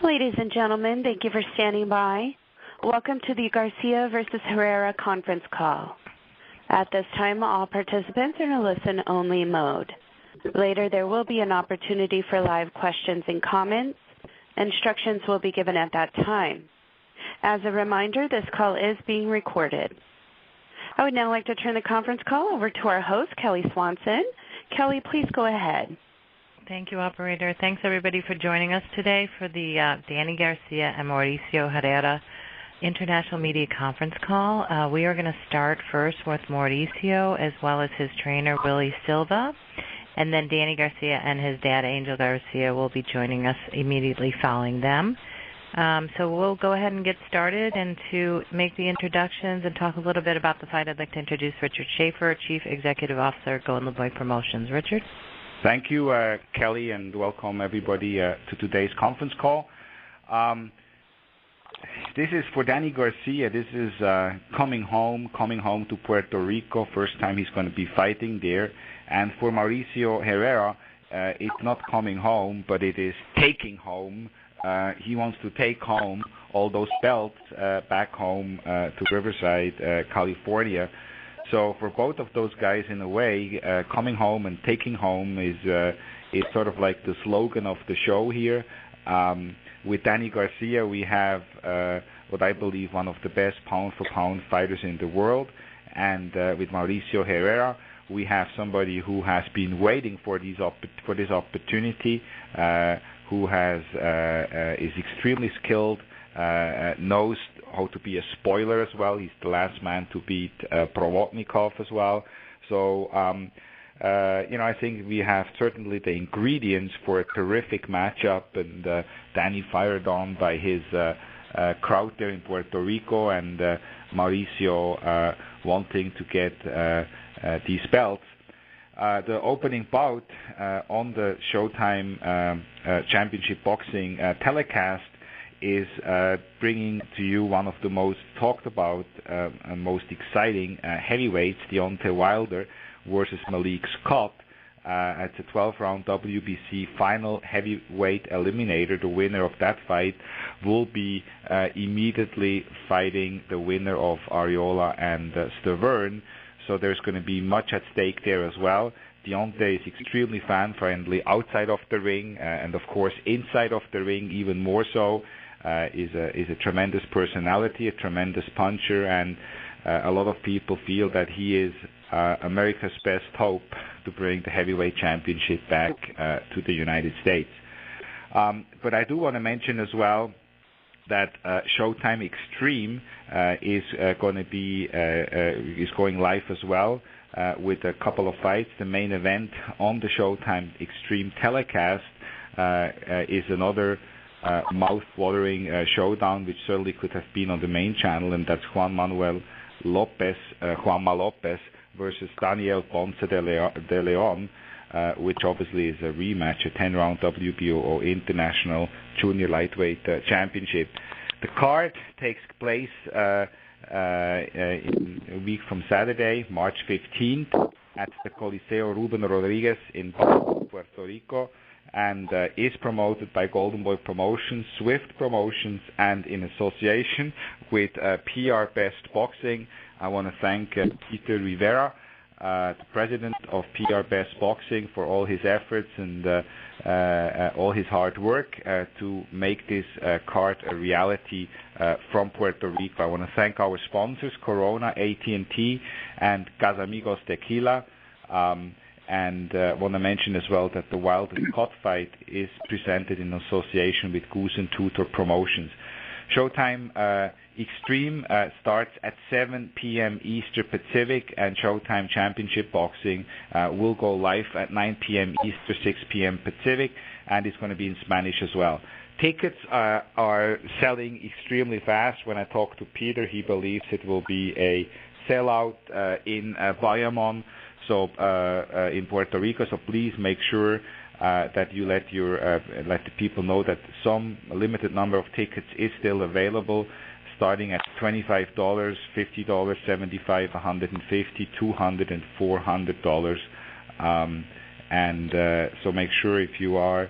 Ladies and gentlemen, thank you for standing by. Welcome to the Garcia versus Herrera conference call. At this time, all participants are in a listen-only mode. Later, there will be an opportunity for live questions and comments. Instructions will be given at that time. As a reminder, this call is being recorded. I would now like to turn the conference call over to our host, Kelly Swanson. Kelly, please go ahead. Thank you, operator. Thanks, everybody, for joining us today for the Danny Garcia and Mauricio Herrera International Media Conference Call. We are going to start first with Mauricio as well as his trainer, Willie Silva, and then Danny Garcia and his dad, Angel Garcia, will be joining us immediately following them. So we'll go ahead and get started, and to make the introductions and talk a little bit about the fight, I'd like to introduce Richard Schaefer, Chief Executive Officer at Golden Boy Promotions. Richard? Thank you, Kelly, and welcome everybody to today's conference call. This is for Danny Garcia. This is coming home to Puerto Rico. First time he's going to be fighting there. And for Mauricio Herrera, it's not coming home, but it is taking home. He wants to take home all those belts back home to Riverside, California. So for both of those guys, in a way, coming home and taking home is sort of like the slogan of the show here. With Danny Garcia, we have what I believe one of the best pound-for-pound fighters in the world. And with Mauricio Herrera, we have somebody who has been waiting for this opportunity, who is extremely skilled, knows how to be a spoiler as well. He's the last man to beat Provodnikov as well. So, I think we have certainly the ingredients for a terrific matchup, and Danny fired on by his crowd there in Puerto Rico, and Mauricio wanting to get these belts. The opening bout on the Showtime Championship Boxing telecast is bringing to you one of the most talked about and most exciting heavyweights, Deontay Wilder versus Malik Scott. It's a 12-round WBC final heavyweight eliminator. The winner of that fight will be immediately fighting the winner of Ariola and Stavern. So there's going to be much at stake there as well. Deontay is extremely fan-friendly outside of the ring, and of course inside of the ring even more so. Is a tremendous personality, a tremendous puncher, and a lot of people feel that he is America's best hope to bring the heavyweight championship back to the United States. But I do want to mention as well that Showtime Extreme is going live as well with a couple of fights. The main event on the Showtime Extreme telecast is another mouth-watering showdown, which certainly could have been on the main channel, and that's Juanma Lopez versus Daniel Ponce de Leon, which obviously is a rematch, a 10-round WBO International Junior Lightweight Championship. The card takes place in a week from Saturday, March 15th, at the Coliseo Ruben Rodriguez in Puerto Rico, and is promoted by Golden Boy Promotions, Swift Promotions, and in association with PR Best Boxing. I want to thank Peter Rivera, the president of PR Best Boxing, for all his efforts and all his hard work to make this card a reality from Puerto Rico. I want to thank our sponsors, Corona, AT&T, and Casamigos Tequila. And want to mention as well that the Wilder Scott fight is presented in association with Goose and Tutor Promotions. Showtime Extreme starts at 7 p.m. Eastern Pacific, and Showtime Championship Boxing will go live at 9 p.m. Eastern, 6 p.m. Pacific, and it's going to be in Spanish as well. Tickets are selling extremely fast. When I talk to Peter, he believes it will be a sellout in Bayamon, so in Puerto Rico. So please make sure that you let the people know that some limited number of tickets is still available, starting at $25, $50, $75, $150, $200, and $400. So make sure if you are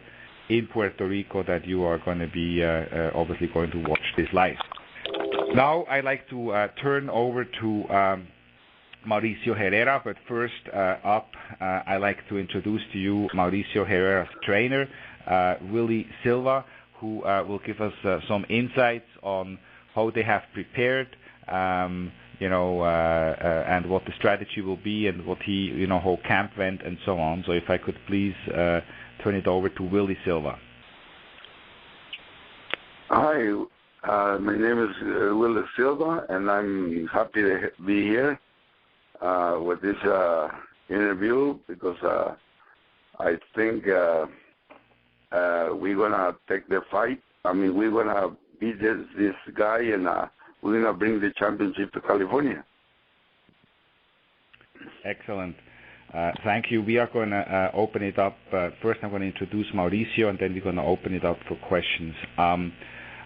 in Puerto Rico that you are going to be obviously going to watch this live. Now I'd like to turn over to Mauricio Herrera, but first I'd like to introduce to you Mauricio Herrera's trainer, Willie Silva, who will give us some insights on how they have prepared, and what the strategy will be, and what how camp went, and so on. So if I could please turn it over to Willie Silva. Hi, my name is Willie Silva, and I'm happy to be here with this interview because I think we're gonna take the fight. I mean, we're gonna beat this guy, and we're gonna bring the championship to California. Excellent. Thank you. We are going to open it up. First, I'm going to introduce Mauricio, and then we're going to open it up for questions.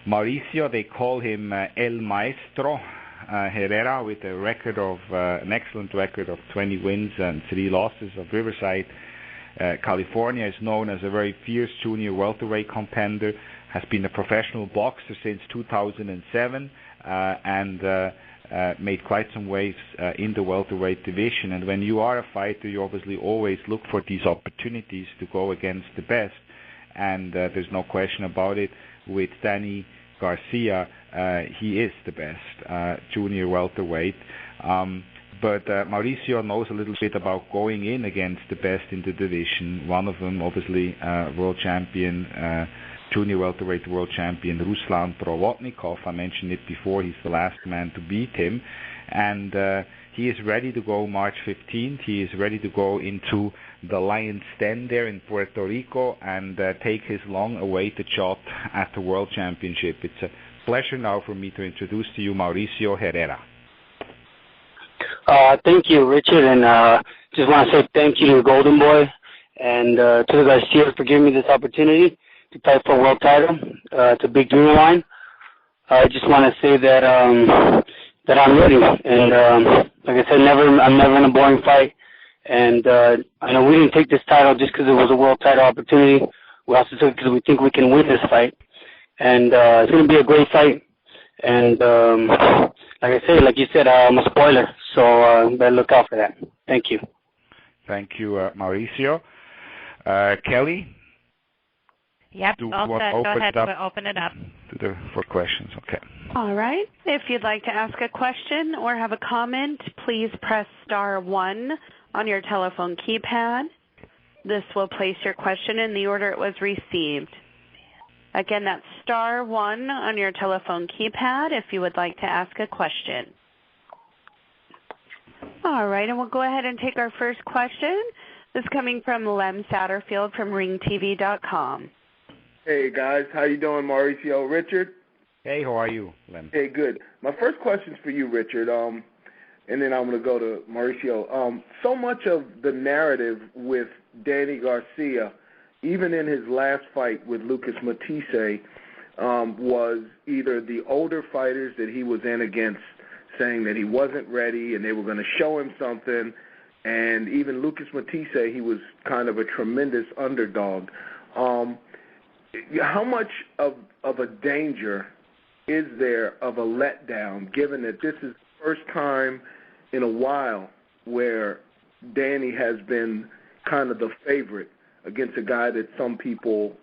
Mauricio, they call him El Maestro Herrera, with a record of an excellent record of 20 wins and 3 losses of Riverside. California is known as a very fierce junior welterweight contender, has been a professional boxer since 2007, and made quite some waves in the welterweight division. And when you are a fighter, you obviously always look for these opportunities to go against the best. And there's no question about it. With Danny Garcia, he is the best junior welterweight. But Mauricio knows a little bit about going in against the best in the division. One of them, obviously, world champion, junior welterweight world champion Ruslan Provodnikov. I mentioned it before. He's the last man to beat him. And he is ready to go March 15th. He is ready to go into the Lion's Den there in Puerto Rico and take his long-awaited shot at the World Championship. It's a pleasure now for me to introduce to you Mauricio Herrera. Thank you, Richard, and just want to say thank you to the Golden Boy and to the Garcia for giving me this opportunity to fight for a world title. It's a big dream of mine. I just want to say that that I'm ready, and like I said, I'm never in a boring fight. And I know we didn't take this title just because it was a world title opportunity. We also took it because we think we can win this fight, and it's going to be a great fight. And like you said, I'm a spoiler, so better look out for that. Thank you. Thank you, Mauricio. Kelly? Yep, all set. Go ahead, we'll open it up. For questions, okay. All right. If you'd like to ask a question or have a comment, please press *1 on your telephone keypad. This will place your question in the order it was received. Again, that's *1 on your telephone keypad if you would like to ask a question. All right, and we'll go ahead and take our first question. This is coming from Lem Satterfield from ringtv.com. Hey, guys. How you doing, Mauricio? Richard? Hey, how are you, Lem? Hey, good. My first question's for you, Richard, and then I'm going to go to Mauricio. So much of the narrative with Danny Garcia, even in his last fight with Lucas Matisse, was either the older fighters that he was in against saying that he wasn't ready and they were going to show him something, and even Lucas Matisse, he was kind of a tremendous underdog. How much of a danger is there of a letdown, given that this is the first time in a while where Danny has been kind of the favorite against a guy that some people,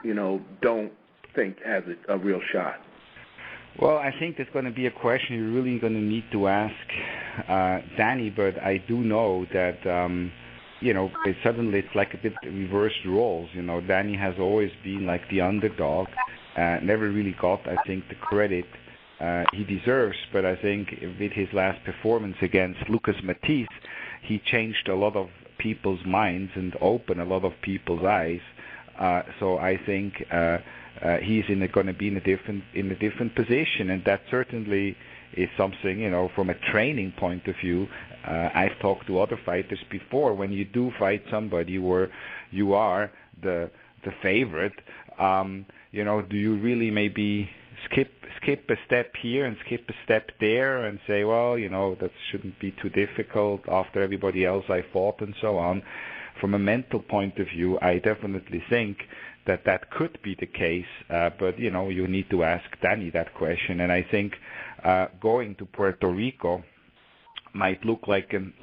don't think has a real shot? Well, I think that's going to be a question you're really going to need to ask Danny, but I do know that, suddenly it's like a bit reversed roles. Danny has always been like the underdog, never really got, I think, the credit he deserves, but I think with his last performance against Lucas Matisse, he changed a lot of people's minds and opened a lot of people's eyes. So I think he's going to be in a different position, and that certainly is something, from a training point of view. I've talked to other fighters before. When you do fight somebody where you are the favorite, do you really maybe skip a step here and skip a step there and say, well, that shouldn't be too difficult after everybody else I fought and so on. From a mental point of view, I definitely think that could be the case, but you need to ask Danny that question. And I think going to Puerto Rico might look like an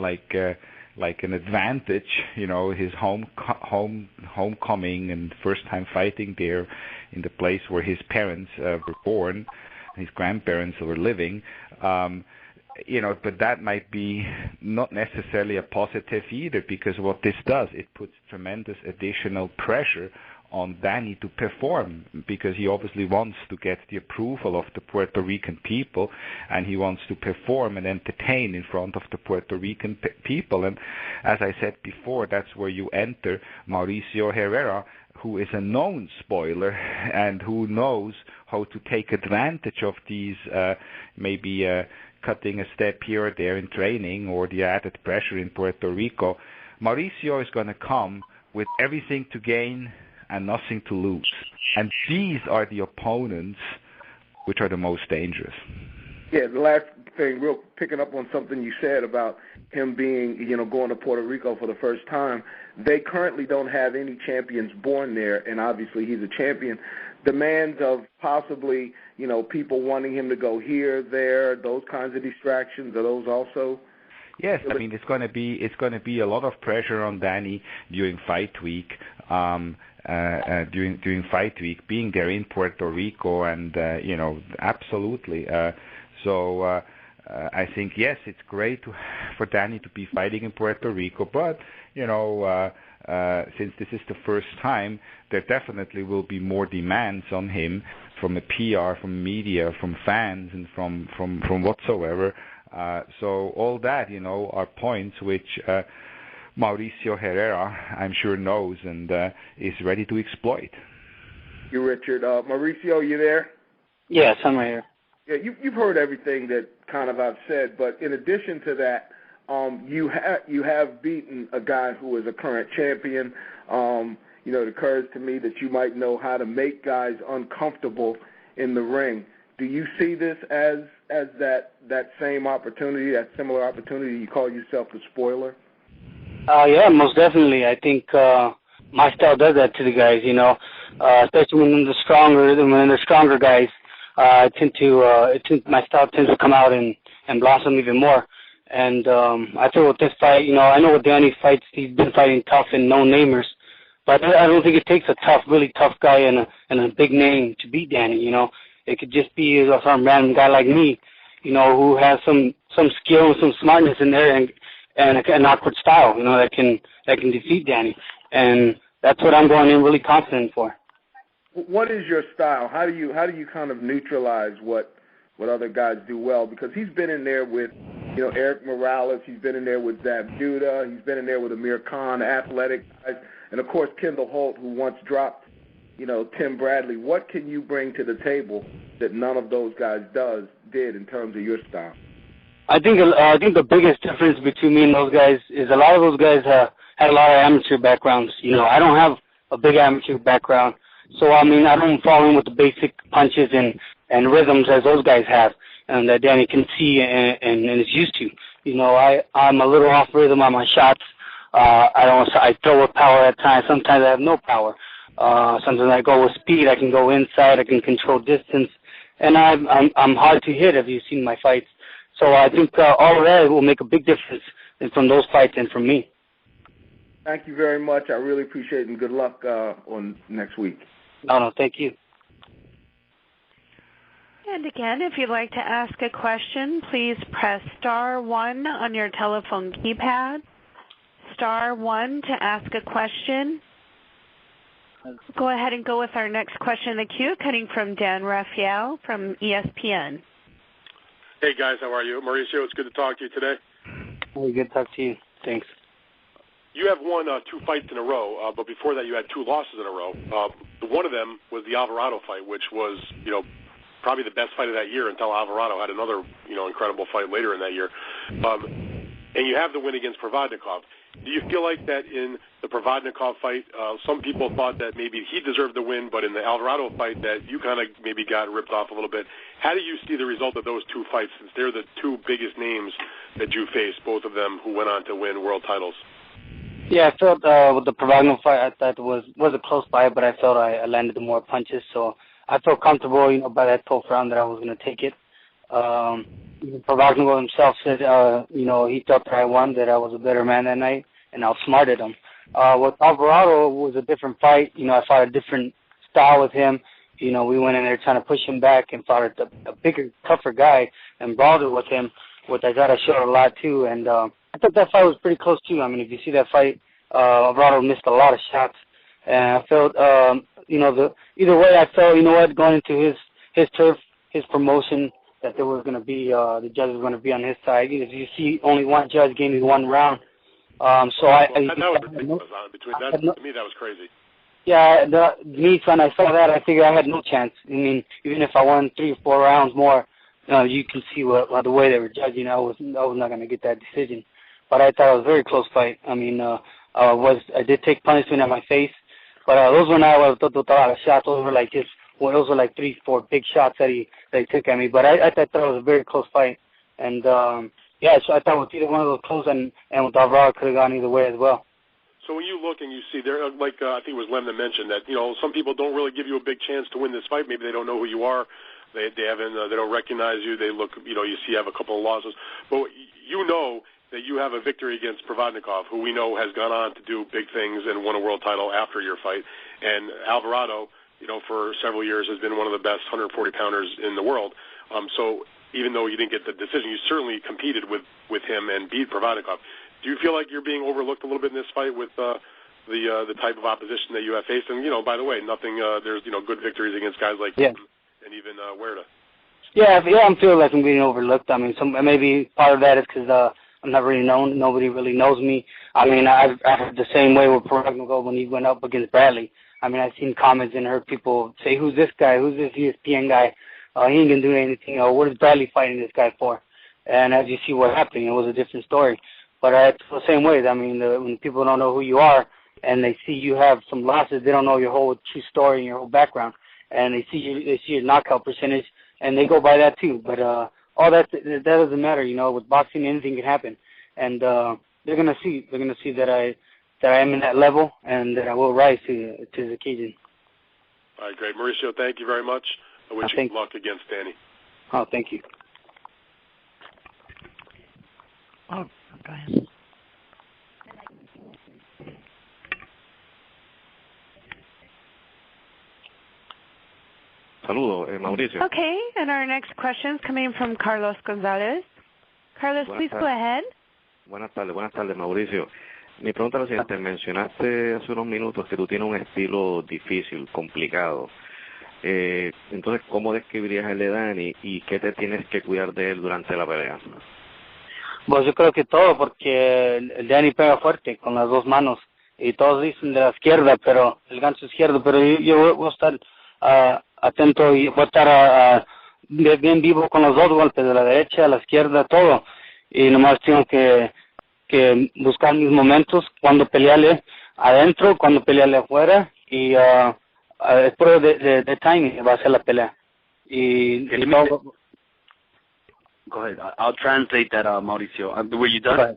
advantage, his homecoming and first time fighting there in the place where his parents were born, his grandparents were living. But that might be not necessarily a positive either, because what this does, it puts tremendous additional pressure on Danny to perform, because he obviously wants to get the approval of the Puerto Rican people, and he wants to perform and entertain in front of the Puerto Rican people. And as I said before, that's where you enter Mauricio Herrera, who is a known spoiler and who knows how to take advantage of these maybe cutting a step here or there in training or the added pressure in Puerto Rico. Mauricio is going to come with everything to gain and nothing to lose. And these are the opponents which are the most dangerous. Yeah, the last thing, real picking up on something you said about him being, going to Puerto Rico for the first time. They currently don't have any champions born there, and obviously he's a champion. Demands of possibly, people wanting him to go here, there, those kinds of distractions, are those also? Yes, I mean it's going to be a lot of pressure on Danny during fight week. During fight week, being there in Puerto Rico, and absolutely. So I think yes, it's great for Danny to be fighting in Puerto Rico, but since this is the first time, there definitely will be more demands on him from the PR, from media, from fans, and from whatsoever. So all that, are points which Mauricio Herrera, I'm sure, knows and is ready to exploit. You, Richard. Mauricio, you there? Yes, I'm right here. Yeah, you've heard everything that kind of I've said, but in addition to that, you have beaten a guy who is a current champion. It occurs to me that you might know how to make guys uncomfortable in the ring. Do you see this as that same opportunity, that similar opportunity? You call yourself the spoiler? Yeah, most definitely. I think my style does that to the guys, especially when they're stronger guys. My style tends to come out and blossom even more. And I feel with this fight, I know with Danny fights, he's been fighting tough and no-namers, but I don't think it takes a really tough guy and a big name to beat Danny. It could just be some random guy like me, who has some skill and some smartness in there and an awkward style, that can defeat Danny. And that's what I'm going in really confident for. What is your style? How do you kind of neutralize what other guys do well? Because he's been in there with, Eric Morales. He's been in there with Zab Judah. He's been in there with Amir Khan, athletic guys, and of course Kendall Holt, who once dropped, Tim Bradley. What can you bring to the table that none of those guys did in terms of your style? I think the biggest difference between me and those guys is a lot of those guys had a lot of amateur backgrounds. I don't have a big amateur background, so I don't fall in with the basic punches and rhythms as those guys have, and that Danny can see and is used to. I'm a little off rhythm on my shots. I throw with power at times. Sometimes I have no power. Sometimes I go with speed. I can go inside. I can control distance, and I'm hard to hit. Have you seen my fights? So I think all of that will make a big difference from those fights and from me. Thank you very much. I really appreciate it, and good luck on next week. No, thank you. And again, if you'd like to ask a question, please press *1 on your telephone keypad. *1 to ask a question. Go ahead and go with our next question in the queue, coming from Dan Raphael from ESPN. Hey, guys, how are you? Mauricio, it's good to talk to you today. Hey, good to talk to you. Thanks. You have won 2 fights in a row, but before that you had 2 losses in a row. One of them was the Alvarado fight, which was, probably the best fight of that year until Alvarado had another, incredible fight later in that year. and you have the win against Provodnikov. Do you feel like that in the Provodnikov fight, some people thought that maybe he deserved the win, but in the Alvarado fight that you kind of maybe got ripped off a little bit? How do you see the result of those two fights, since they're the two biggest names that you faced, both of them who went on to win world titles? Yeah, I felt with the Provodnikov fight, I thought it was a close fight, but I felt I landed the more punches, so I felt comfortable, by that 12th round that I was going to take it. Provodnikov himself said, he thought that I won, that I was a better man that night, and I outsmarted him. With Alvarado, it was a different fight. I fought a different style with him. We went in there trying to push him back and fought a bigger, tougher guy and brawled it with him, which I thought I showed a lot too. And I thought that fight was pretty close too. I mean, if you see that fight, Alvarado missed a lot of shots. And I felt, either way, I felt, going into his turf, his promotion, that there was going to be, the judge was going to be on his side. You see only one judge gave me one round. To me, that was crazy. Yeah, when I saw that, I figured I had no chance. I mean, even if I won 3 or 4 rounds more, you can see the way they were judging. I was not going to get that decision. But I thought it was a very close fight. I mean, I did take punishment at my face, but those were not total shots. Those were like those were like 3, 4 big shots that he took at me. But I thought it was a very close fight, and so I thought with either one of those close and with Alvarado could have gone either way as well. So when you look and you see there, like I think it was Lem that mentioned that some people don't really give you a big chance to win this fight. Maybe they don't know who you are. They don't recognize you. They look, you see you have a couple of losses, but that you have a victory against Provodnikov, who we know has gone on to do big things and won a world title after your fight, and Alvarado, for several years has been one of the best 140-pounders in the world. So even though you didn't get the decision, you certainly competed with him and beat Provodnikov. Do you feel like you're being overlooked a little bit in this fight with the type of opposition that you have faced? And by the way, there's good victories against guys like him and even Huerta. Yeah, I'm feeling like I'm being overlooked. I mean, maybe part of that is because I'm not really known. Nobody really knows me. I mean, I've heard the same way with Provodnikov when he went up against Bradley. I mean, I've seen comments and heard people say, "Who's this guy? Who's this ESPN guy? He ain't gonna do anything. What is Bradley fighting this guy for?" And as you see what happened, it was a different story. But it's the same way. I mean, when people don't know who you are and they see you have some losses, they don't know your whole true story and your whole background, and they see your knockout percentage, and they go by that too. But all that doesn't matter. With boxing, anything can happen, and they're gonna see that I am in that level and that I will rise to the occasion. All right, great, Mauricio. Thank you very much. I wish you luck against Danny. Oh, thank you. Oh, go ahead. Saludos, Mauricio. Okay, and our next question is coming from Carlos Gonzalez. Carlos, please go ahead. Buenas tardes, Mauricio. Mi pregunta es la siguiente. Mencionaste hace unos minutos que tú tienes un estilo difícil, complicado. Entonces, ¿cómo describirías el de Danny y qué te tienes que cuidar de él durante la pelea? Pues yo creo que todo, porque el Danny pega fuerte con las dos manos y todos dicen de la izquierda, pero el gancho izquierdo, pero yo voy a estar atento y voy a estar bien vivo con los dos golpes, de la derecha, a la izquierda, todo, y nomás tengo que buscar mis momentos, cuando pelearle adentro, cuando pelearle afuera, y es prueba de timing va a ser la pelea. Go ahead. I'll translate that, Mauricio. Were you done?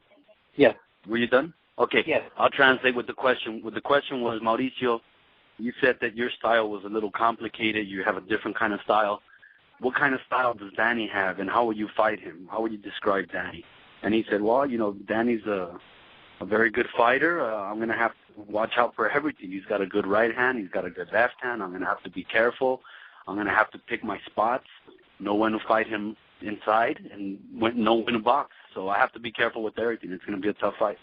Yeah. Were you done? Okay. Yes. I'll translate with the question. The question was, Mauricio, you said that your style was a little complicated. You have a different kind of style. What kind of style does Danny have, and how would you fight him? How would you describe Danny? And he said, well, Danny's a very good fighter. I'm going to have to watch out for everything. He's got a good right hand. He's got a good left hand. I'm going to have to be careful. I'm going to have to pick my spots, know when to fight him inside, and know when to box. So I have to be careful with everything. It's going to be a tough fight.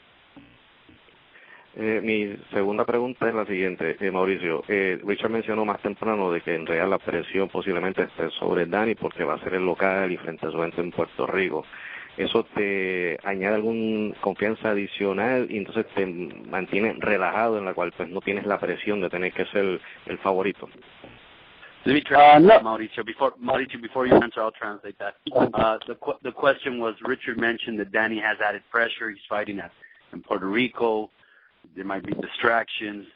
Mi segunda pregunta es la siguiente, Mauricio. Richard mencionó más temprano de que en realidad la presión posiblemente esté sobre Danny porque va a ser el local y frente a su gente en Puerto Rico. ¿Eso te añade alguna confianza adicional y entonces te mantiene relajado en la cual pues no tienes la presión de tener que ser el favorito? Let me translate Mauricio. Before you answer, I'll translate that. The question was, Richard mentioned that Danny has added pressure. He's fighting in Puerto Rico. There might be distractions.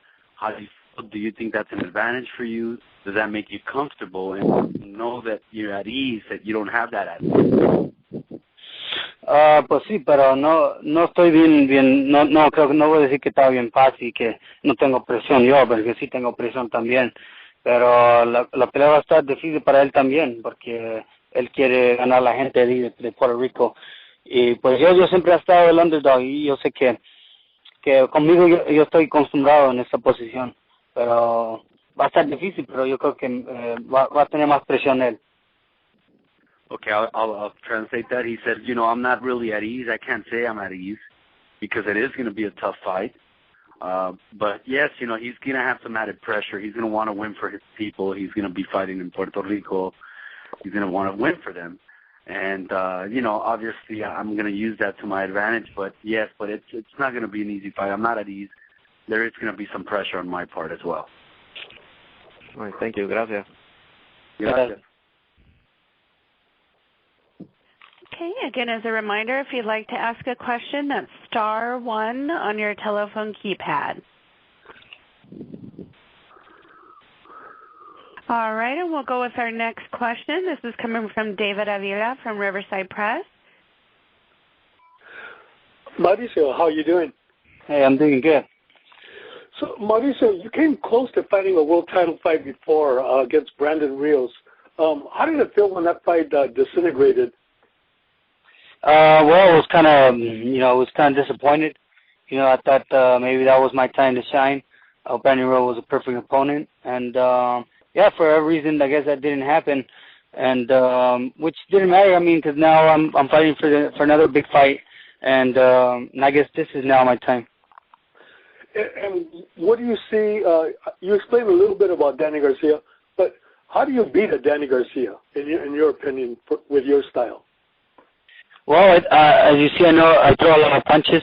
Do you think that's an advantage for you? Does that make you comfortable and know that you're at ease, that you don't have that advantage? Pues sí, pero no estoy bien, no creo que no voy a decir que está bien fácil, que no tengo presión yo, porque sí tengo presión también, pero la pelea va a estar difícil para él también, porque él quiere ganar a la gente de Puerto Rico, y pues yo siempre he estado el underdog, y yo sé que conmigo yo estoy acostumbrado en esa posición, pero va a estar difícil, pero yo creo que va a tener más presión él. Okay, I'll translate that. He said, I'm not really at ease. I can't say I'm at ease because it is going to be a tough fight. But yes, he's going to have some added pressure. He's going to want to win for his people. He's going to be fighting in Puerto Rico. He's going to want to win for them. And, obviously I'm going to use that to my advantage. But yes, it's not going to be an easy fight. I'm not at ease. There is going to be some pressure on my part as well. All right, thank you. Gracias. Gracias. Okay, again, as a reminder, if you'd like to ask a question, that's *1 on your telephone keypad. All right, and we'll go with our next question. This is coming from David Avila from Riverside Press. Mauricio, how are you doing? Hey, I'm doing good. So, Mauricio, you came close to fighting a world title fight before against Brandon Rios. How did it feel when that fight disintegrated? Well, it was kind of, disappointed. I thought maybe that was my time to shine. Brandon Rios was a perfect opponent, and for a reason, I guess that didn't happen, and which didn't matter. I mean, because now I'm fighting for another big fight, and I guess this is now my time. And what do you see? You explained a little bit about Danny Garcia, but how do you beat a Danny Garcia, in your opinion, with your style? Well, as you see, I throw a lot of punches.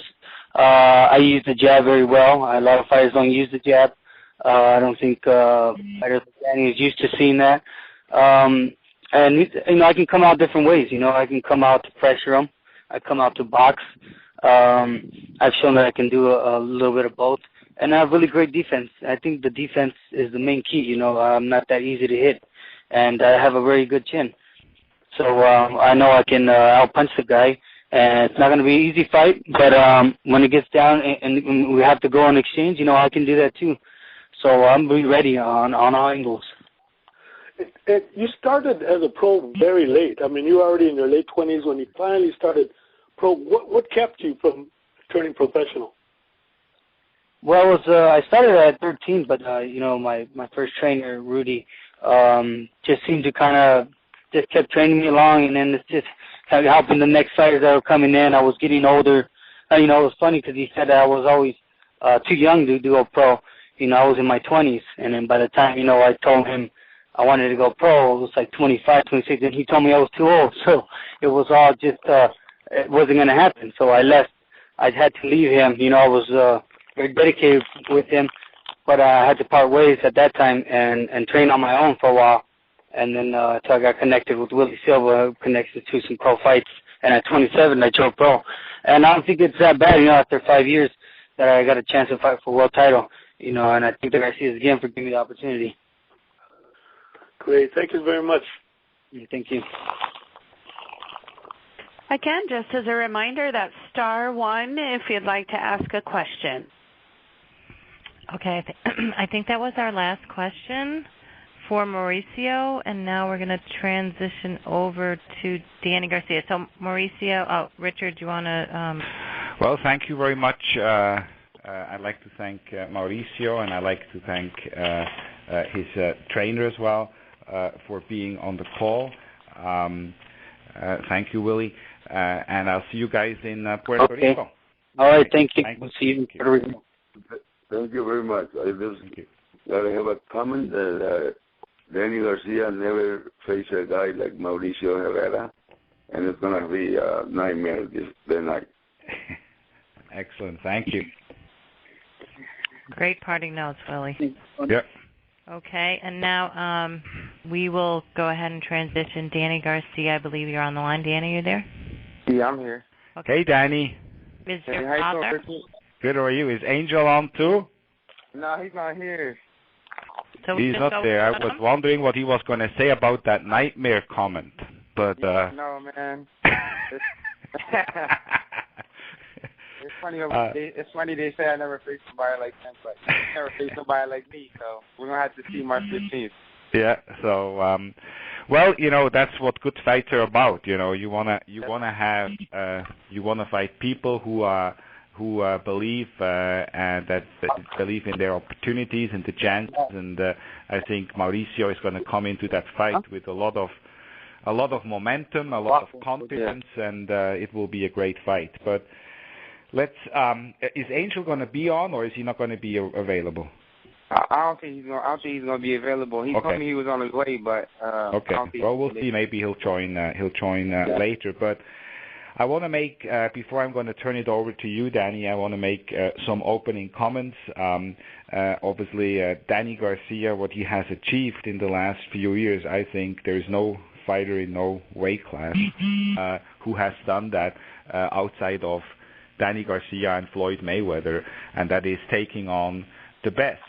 I use the jab very well. A lot of fighters don't use the jab. I don't think fighters like Danny is used to seeing that. And I can come out different ways. I can come out to pressure him. I come out to box. I've shown that I can do a little bit of both. And I have really great defense. I think the defense is the main key. I'm not that easy to hit. And I have a very good chin. So I know I can out-punch the guy. And it's not going to be an easy fight. But when it gets down and we have to go on exchange, I can do that too. So I'm really ready on all angles. You started as a pro very late. I mean, you were already in your late 20s when you finally started pro. What kept you from turning professional? Well, I started at 13, but my first trainer, Rudy, just seemed to kind of just kept training me along, and then it's just helping the next fighters that were coming in. I was getting older. It was funny because he said that I was always too young to do a pro. I was in my 20s, and then by the time I told him I wanted to go pro, it was like 25, 26, and he told me I was too old. So it was all just it wasn't going to happen. So I left. I had to leave him. I was very dedicated with him, but I had to part ways at that time and train on my own for a while. And then until I got connected with Willie Silva, connected to some pro fights. And at 27, I chose pro. And I don't think it's that bad, after 5 years that I got a chance to fight for world title. And I thank the Garcias again for giving me the opportunity. Great. Thank you very much. Thank you. Again, just as a reminder, that's *1 if you'd like to ask a question. Okay, I think that was our last question for Mauricio, and now we're going to transition over to Danny Garcia. So, Mauricio, Richard, do you want to... Well, thank you very much. I'd like to thank Mauricio, and I'd like to thank his trainer as well for being on the call. Thank you, Willie. And I'll see you guys in Puerto Rico. All right, thank you. We'll see you in Puerto Rico. Thank you very much. I just gotta have a comment that Danny Garcia never faced a guy like Mauricio Herrera, and it's gonna be a nightmare this night. Excellent. Thank you. Great parting notes, Willie. Yep. Okay, and now we will go ahead and transition. Danny Garcia, I believe you're on the line. Danny, you there? Yeah, I'm here. Okay. Hey, Danny. Is Hey, your how you father? doing? Good, how are you? Is Angel on too? No, he's not here. So He's just not go there. I with was him? wondering what he was going to say about that nightmare comment, but No, man. It's funny. It's funny they say I never faced somebody like him, but I never faced somebody like me. So we're gonna have to see March 15th. Yeah. So, well, you know, that's what good fights are about. You know, you wanna fight people who believe and that believe in their opportunities and the chances. And I think Mauricio is going to come into that fight with a lot of momentum, a lot of confidence, and it will be a great fight. But let's. Is Angel going to be on, or is he not going to be available? I don't think he's gonna be available. He told me he was on his way, but okay. Well, we'll see. Maybe he'll join. Later. But I want to make before I'm going to turn it over to you, Danny. I want to make some opening comments. Obviously, Danny Garcia, what he has achieved in the last few years, I think there is no fighter in no weight class who has done that outside of Danny Garcia and Floyd Mayweather, and that is taking on the best.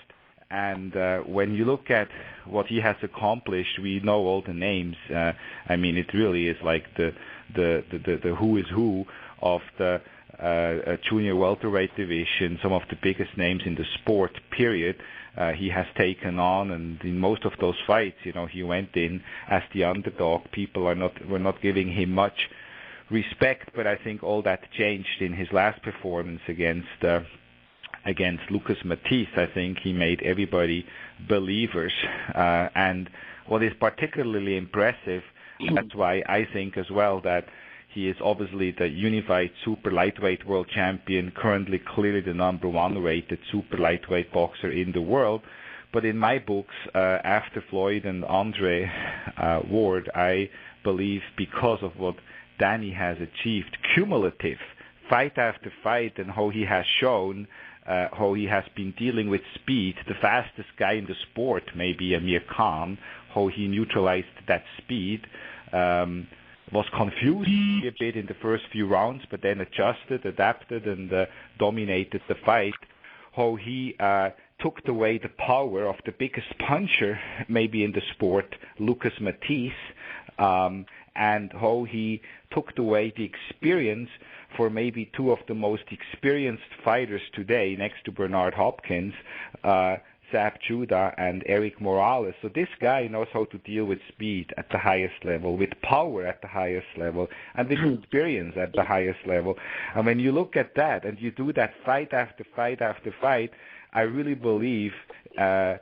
And when you look at what he has accomplished, we know all the names. I mean, it really is like the who is who of the junior welterweight division. Some of the biggest names in the sport. Period. He has taken on, and in most of those fights, you know, he went in as the underdog. People were not giving him much respect, but I think all that changed in his last performance against Lucas Matisse. I think he made everybody believers. And what is particularly impressive, that's why I think as well that he is obviously the unified super lightweight world champion, currently clearly the number one rated super lightweight boxer in the world. But in my books, after Floyd and Andre Ward, I believe because of what Danny has achieved, cumulative, fight after fight, and how he has shown how he has been dealing with speed, the fastest guy in the sport, maybe Amir Khan, how he neutralized that speed, was confused a bit in the first few rounds, but then adjusted, adapted, and dominated the fight, how he took away the power of the biggest puncher maybe in the sport, Lucas Matisse, and how he took away the experience for maybe two of the most experienced fighters today, next to Bernard Hopkins, Zab Judah and Eric Morales. So this guy knows how to deal with speed at the highest level, with power at the highest level, and with experience at the highest level. And when you look at that and you do that fight after fight after fight, I really believe the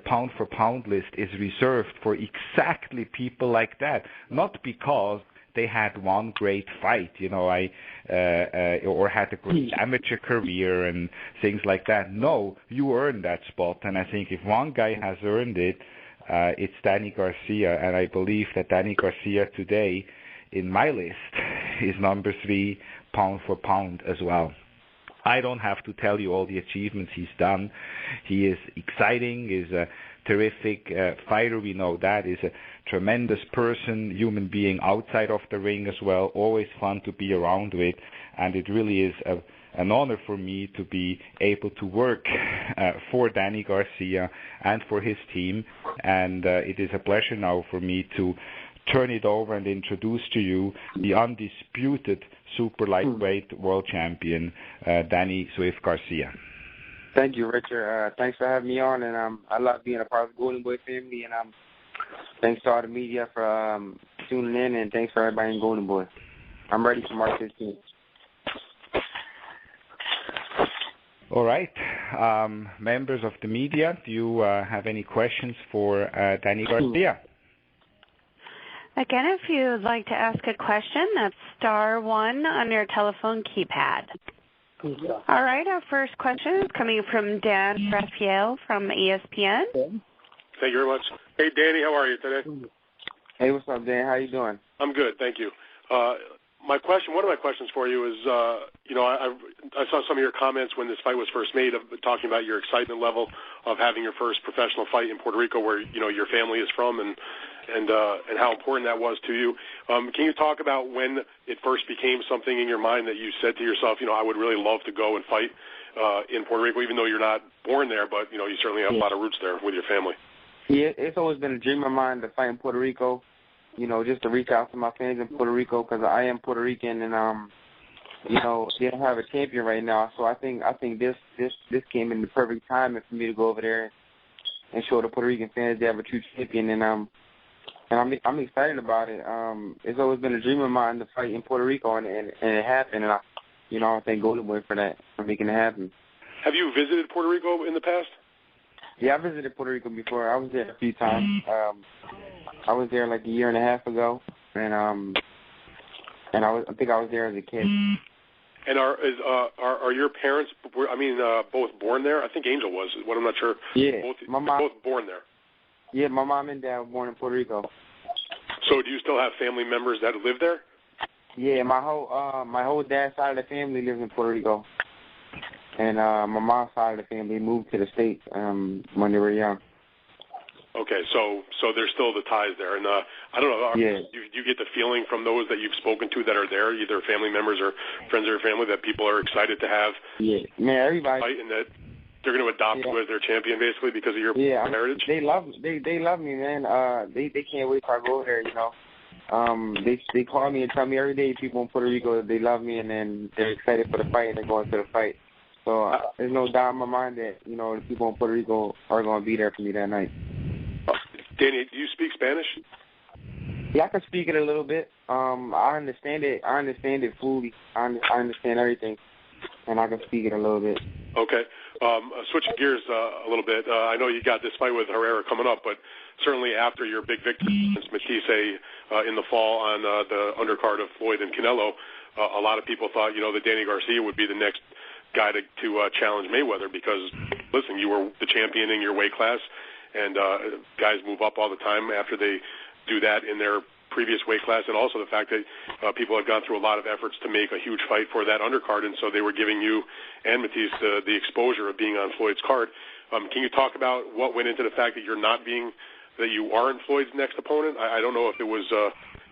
pound for pound list is reserved for exactly people like that, not because they had one great fight, or had a great amateur career and things like that. No, you earned that spot, and I think if one guy has earned it, it's Danny Garcia, and I believe that Danny Garcia today, in my list, is number 3 pound for pound as well. I don't have to tell you all the achievements he's done. He is exciting, is a terrific fighter, we know that, is a tremendous person, human being outside of the ring as well, always fun to be around with, and it really is an honor for me to be able to work for Danny Garcia and for his team, and it is a pleasure now for me to turn it over and introduce to you the undisputed super lightweight world champion, Danny Swift Garcia. Thank you, Richard. Thanks for having me on, and I love being a part of the Golden Boy family, and thanks to all the media for tuning in, and thanks for everybody in Golden Boy. I'm ready for March 15th. All right. Members of the media, do you have any questions for Danny Garcia? Again, if you would like to ask a question, that's *1 on your telephone keypad. All right, our first question is coming from Dan Raphael from ESPN. Thank you very much. Hey, Danny, how are you today? Hey, what's up, Dan? How you doing? I'm good, thank you. one of my questions for you is, I saw some of your comments when this fight was first made, talking about your excitement level of having your first professional fight in Puerto Rico, where your family is from, and how important that was to you. Can you talk about when it first became something in your mind that you said to yourself, I would really love to go and fight in Puerto Rico, even though you're not born there, but you certainly have a lot of roots there with your family. Yeah, it's always been a dream of mine to fight in Puerto Rico. Just to reach out to my fans in Puerto Rico, because I am Puerto Rican, and they don't have a champion right now. So I think this came in the perfect time for me to go over there and show the Puerto Rican fans they have a true champion, and I'm excited about it. It's always been a dream of mine to fight in Puerto Rico, and it happened, and I thank Golden Boy for that, for making it happen. Have you visited Puerto Rico in the past? Yeah, I visited Puerto Rico before. I was there a few times. I was there like a year and a half ago, and I think I was there as a kid. And are your parents? Both born there? I think Angel was. What I'm not sure. Yeah, my mom. Both born there. Yeah, my mom and dad were born in Puerto Rico. So do you still have family members that live there? Yeah, my whole dad's side of the family lives in Puerto Rico, and my mom's side of the family moved to the States when they were young. Okay, so there's still the ties there, and I don't know. You get the feeling from those that you've spoken to that are there, either family members or friends of your family, that people are excited to have. Yeah, man, everybody. Fight, and that they're going to adopt you as their champion, basically, because of your heritage. They love me, man. They can't wait till I go there. They call me and tell me every day, people in Puerto Rico, that they love me, and then they're excited for the fight, and they're going to the fight. So there's no doubt in my mind that the people in Puerto Rico are going to be there for me that night. Danny, do you speak Spanish? Yeah, I can speak it a little bit. I understand it. I understand it fully. I understand everything, and I can speak it a little bit. Okay. Switching gears a little bit, I know you got this fight with Herrera coming up, but certainly after your big victory against Matisse in the fall on the undercard of Floyd and Canelo, a lot of people thought, that Danny Garcia would be the next guy to challenge Mayweather because, listen, you were the champion in your weight class, and guys move up all the time after they do that in their previous weight class, and also the fact that people had gone through a lot of efforts to make a huge fight for that undercard, and so they were giving you and Matisse the exposure of being on Floyd's card. Can you talk about what went into the fact that that you aren't Floyd's next opponent? I don't know if it was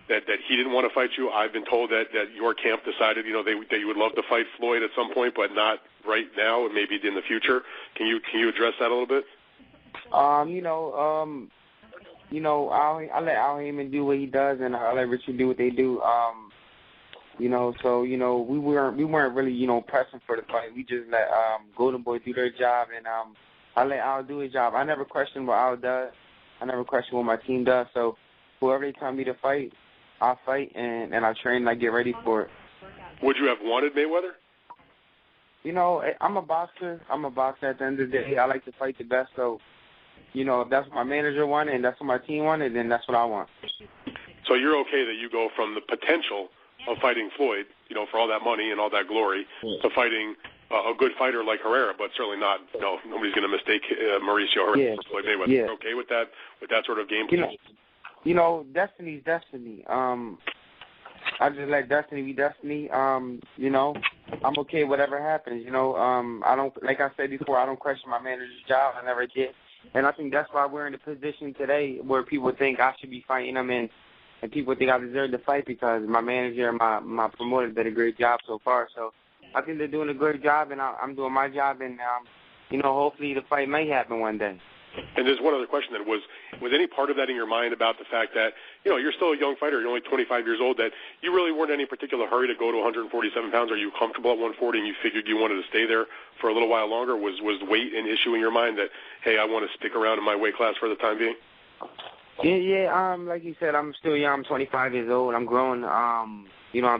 that he didn't want to fight you. I've been told that your camp decided, that you would love to fight Floyd at some point, but not right now, and maybe in the future. Can you address that a little bit? I'll let Al Heyman do what he does, and I'll let Richard do what they do. We weren't really, pressing for the fight. We just let Golden Boy do their job, and I let Al do his job. I never question what Al does. I never question what my team does. So whoever they tell me to fight, I'll fight, and I train and I get ready for it. Would you have wanted Mayweather? I'm a boxer. I'm a boxer at the end of the day. I like to fight the best, so if that's what my manager wanted and that's what my team wanted, then that's what I want. So you're okay that you go from the potential of fighting Floyd, for all that money and all that glory, to fighting a good fighter like Herrera, but certainly not, nobody's going to mistake Mauricio Herrera for Floyd Mayweather. You're okay with that sort of game plan? Destiny's destiny. I just let destiny be destiny. I'm okay whatever happens. I don't, like I said before, I don't question my manager's job. I never did. And I think that's why we're in the position today where people think I should be fighting them, and people think I deserve to fight because my manager and my promoter did a great job so far. So I think they're doing a great job, and I'm doing my job, and hopefully the fight may happen one day. And there's one other question then. Was any part of that in your mind about the fact that, you're still a young fighter, you're only 25 years old, that you really weren't in any particular hurry to go to 147 pounds? Are you comfortable at 140 and you figured you wanted to stay there for a little while longer? Was weight an issue in your mind that, hey, I want to stick around in my weight class for the time being? Yeah, like you said, I'm still young. I'm 25 years old. I'm growing. I'm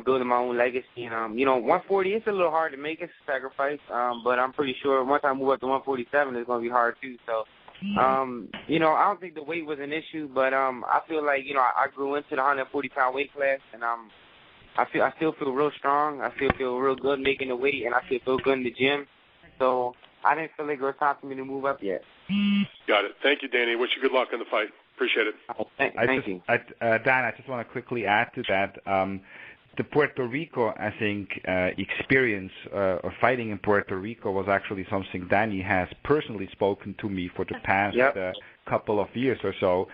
building my own legacy. And, 140, it's a little hard to make. It's a sacrifice. But I'm pretty sure once I move up to 147, it's going to be hard, too. So, I don't think the weight was an issue, but I feel like, I grew into the 140-pound weight class, and I still feel real strong. I still feel real good making the weight, and I still feel good in the gym. So I didn't feel like it was time for me to move up yet. Got it. Thank you, Danny. Wish you good luck in the fight. Appreciate it. Thank you. Dan, I just want to quickly add to that. the Puerto Rico, I think, experience of fighting in Puerto Rico was actually something Danny has personally spoken to me for the past couple of years or so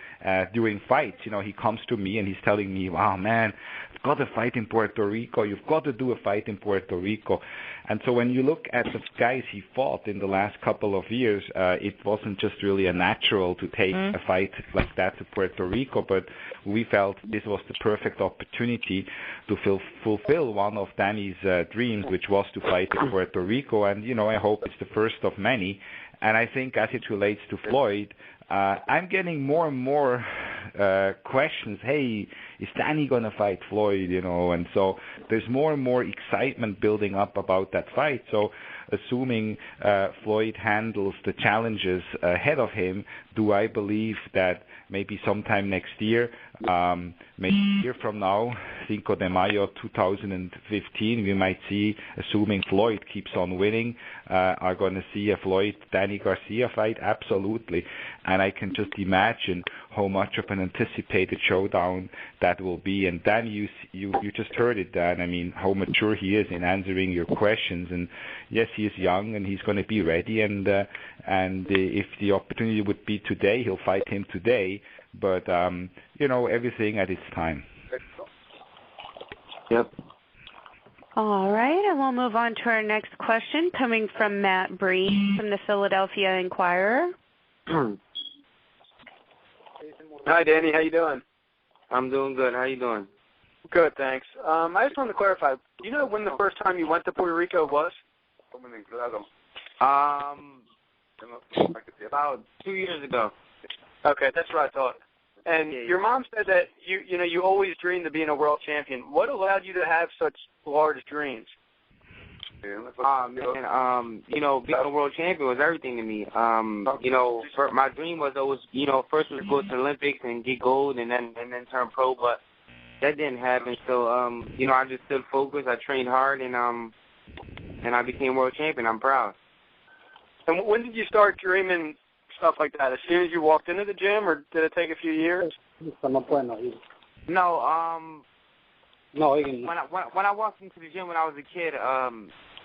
during fights. You know, he comes to me and he's telling me, wow, man, I've got to fight in Puerto Rico. You've got to do a fight in Puerto Rico. And so when you look at the guys he fought in the last couple of years, it wasn't just really a natural to take a fight like that to Puerto Rico, but we felt this was the perfect opportunity to fulfill one of Danny's dreams, which was to fight in Puerto Rico. And, you know, I hope it's the first of many. And I think as it relates to Floyd, I'm getting more and more questions. Hey, is Danny going to fight Floyd? You know, and so there's more and more excitement building up about that fight. So assuming Floyd handles the challenges ahead of him, do I believe that maybe sometime next year, maybe a year from now, Cinco de Mayo 2015, we might see, assuming Floyd keeps on winning, are going to see a Floyd-Danny Garcia fight? Absolutely. And I can just imagine how much of an anticipated showdown that will be. And Dan, you just heard it, Dan. I mean, how mature he is in answering your questions. And yes, he is young and he's going to be ready. And if the opportunity would be today, he'll fight him today. But you know, everything at its time. Yep. All right, and we'll move on to our next question coming from Matt Breen from the Philadelphia Inquirer. Hi, Danny. How you doing? I'm doing good. How you doing? Good, thanks. I just wanted to clarify. Do you know when the first time you went to Puerto Rico was? About 2 years ago. Okay, that's what I thought. And your mom said that you always dreamed of being a world champion. What allowed you to have such large dreams? You know, being a world champion was everything to me. You know, my dream was always, you know, first was go to the Olympics and get gold and then turn pro, but that didn't happen. So, you know, I just stood focused. I trained hard and I became world champion. I'm proud. And when did you start dreaming stuff like that? As soon as you walked into the gym, or did it take a few years? No, when I walked into the gym when I was a kid,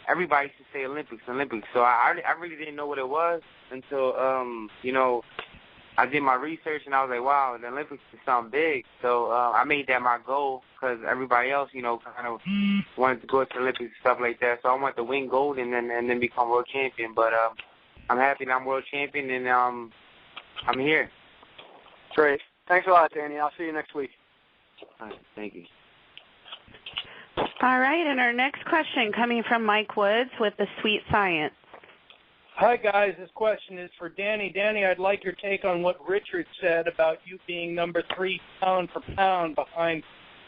everybody used to say Olympics. So I really didn't know what it was until, you know, I did my research and I was like, wow, the Olympics is something big. So I made that my goal because everybody else, you know, kind of wanted to go to the Olympics and stuff like that. So I wanted to win gold and then become world champion. But I'm happy that I'm world champion and I'm here. Great. Thanks a lot, Danny. I'll see you next week. All right, thank you. All right, and our next question coming from Mike Woods with The Sweet Science. Hi, guys. This question is for Danny. Danny, I'd like your take on what Richard said about you being number 3 pound for pound behind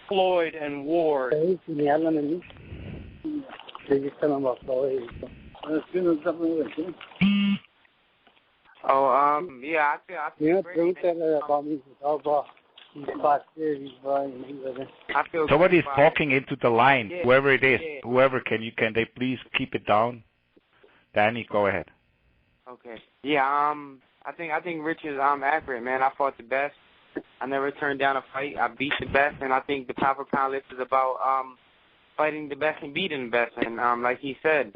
Floyd and Ward. Yeah, I feel great. Somebody's talking into the line. Yeah, whoever it is, whoever, can they please keep it down? Danny, go ahead. Okay. Yeah. I think Richard's accurate, man. I fought the best. I never turned down a fight. I beat the best, and I think the pound for pound list is about fighting the best and beating the best. And like he said,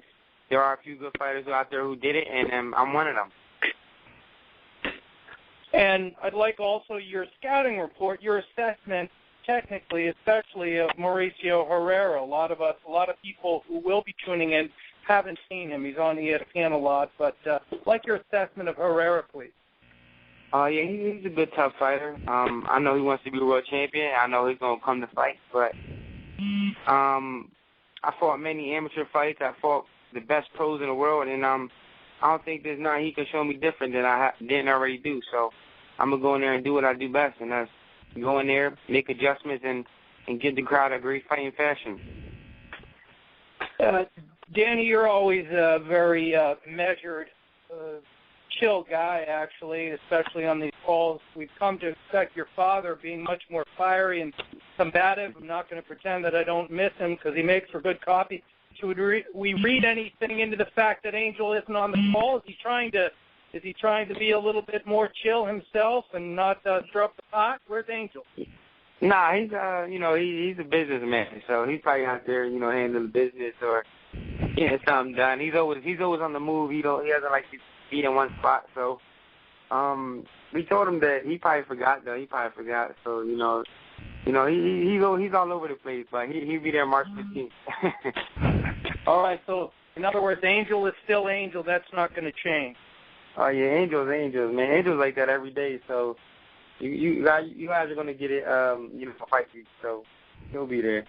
there are a few good fighters out there who did it, and I'm one of them. And I'd like also your scouting report, your assessment, technically, especially of Mauricio Herrera. A lot of people who will be tuning in haven't seen him. He's on ESPN a lot, but like your assessment of Herrera, please. Yeah, he's a good tough fighter. I know he wants to be a world champion. I know he's gonna come to fight, but I fought many amateur fights. I fought the best pros in the world, and I don't think there's nothing he can show me different than I didn't already do. So I'm going to go in there and do what I do best, and that's go in there, make adjustments, and give the crowd a great fighting fashion. Danny, you're always a very measured, chill guy, actually, especially on these calls. We've come to expect your father being much more fiery and combative. I'm not going to pretend that I don't miss him because he makes for good copy. Should we read anything into the fact that Angel isn't on the call? Is he trying to be a little bit more chill himself and not stir up the pot? Where's Angel? Nah, he's he's a businessman, so he's probably out there, handling business or getting something done. He's always on the move. He doesn't like to be in one spot. So, we told him that he probably forgot though. So he's all over the place, but he'll be there March 15th. All right. So in other words, Angel is still Angel. That's not going to change. Oh yeah, Angel's man. Angel's like that every day. So you guys are going to get it for fight week. So he'll be there.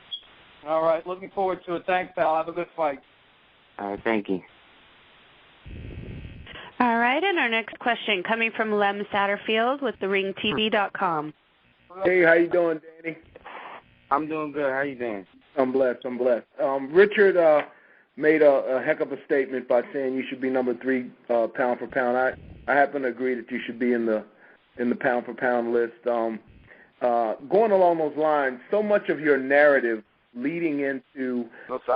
All right. Looking forward to it. Thanks, pal. Have a good fight. All right. Thank you. All right, and our next question coming from Lem Satterfield with theringtv.com. Hey, how you doing, Danny? I'm doing good. How you doing? I'm blessed. Richard made a heck of a statement by saying you should be number 3 pound for pound. I happen to agree that you should be in the pound for pound list. Going along those lines, so much of your narrative leading into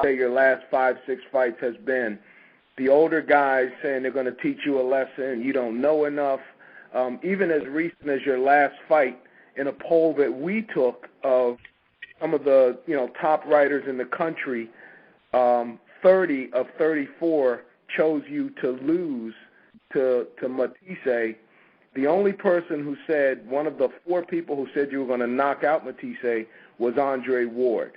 say your last 5-6 fights has been the older guys saying they're going to teach you a lesson, you don't know enough. Even as recent as your last fight, in a poll that we took of some of the top writers in the country, 30 of 34 chose you to lose to Matisse. The only person who said, one of the 4 people who said you were going to knock out Matisse was Andre Ward.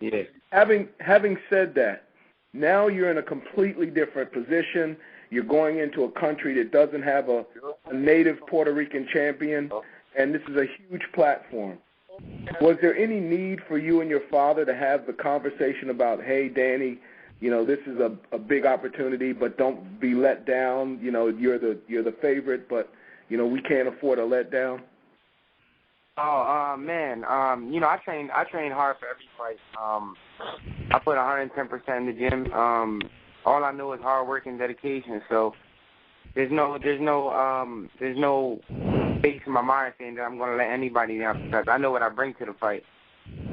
Yes. Having said that, now you're in a completely different position. You're going into a country that doesn't have a native Puerto Rican champion, and this is a huge platform. Was there any need for you and your father to have the conversation about, hey, Danny, this is a big opportunity, but don't be let down. You're the favorite, but we can't afford a letdown. Oh man, I train hard for every fight. I put 110% in the gym. All I know is hard work and dedication. So there's no space in my mind saying that I'm going to let anybody down because I know what I bring to the fight.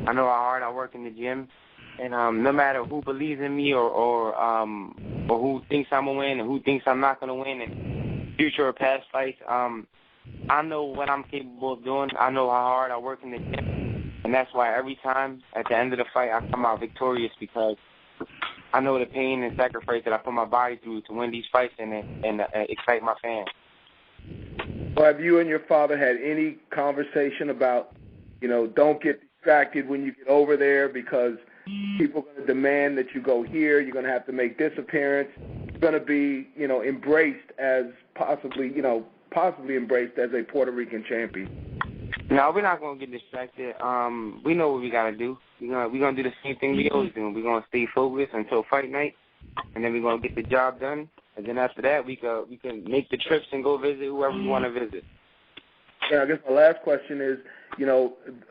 I know how hard I work in the gym, and no matter who believes in me or who thinks I'm gonna win and who thinks I'm not gonna win in future or past fights, I know what I'm capable of doing. I know how hard I work in the gym, and that's why every time at the end of the fight I come out victorious because I know the pain and sacrifice that I put my body through to win these fights and excite my fans. Well, have you and your father had any conversation about, don't get distracted when you get over there because people are going to demand that you go here, you're going to have to make this appearance, you're going to be, embraced as possibly embraced as a Puerto Rican champion? No, we're not going to get distracted. We know what we got to do. We're going to do the same thing we always do. We're going to stay focused until fight night, and then we're going to get the job done. And then after that, we can make the trips and go visit whoever we want to visit. Yeah, I guess my last question is,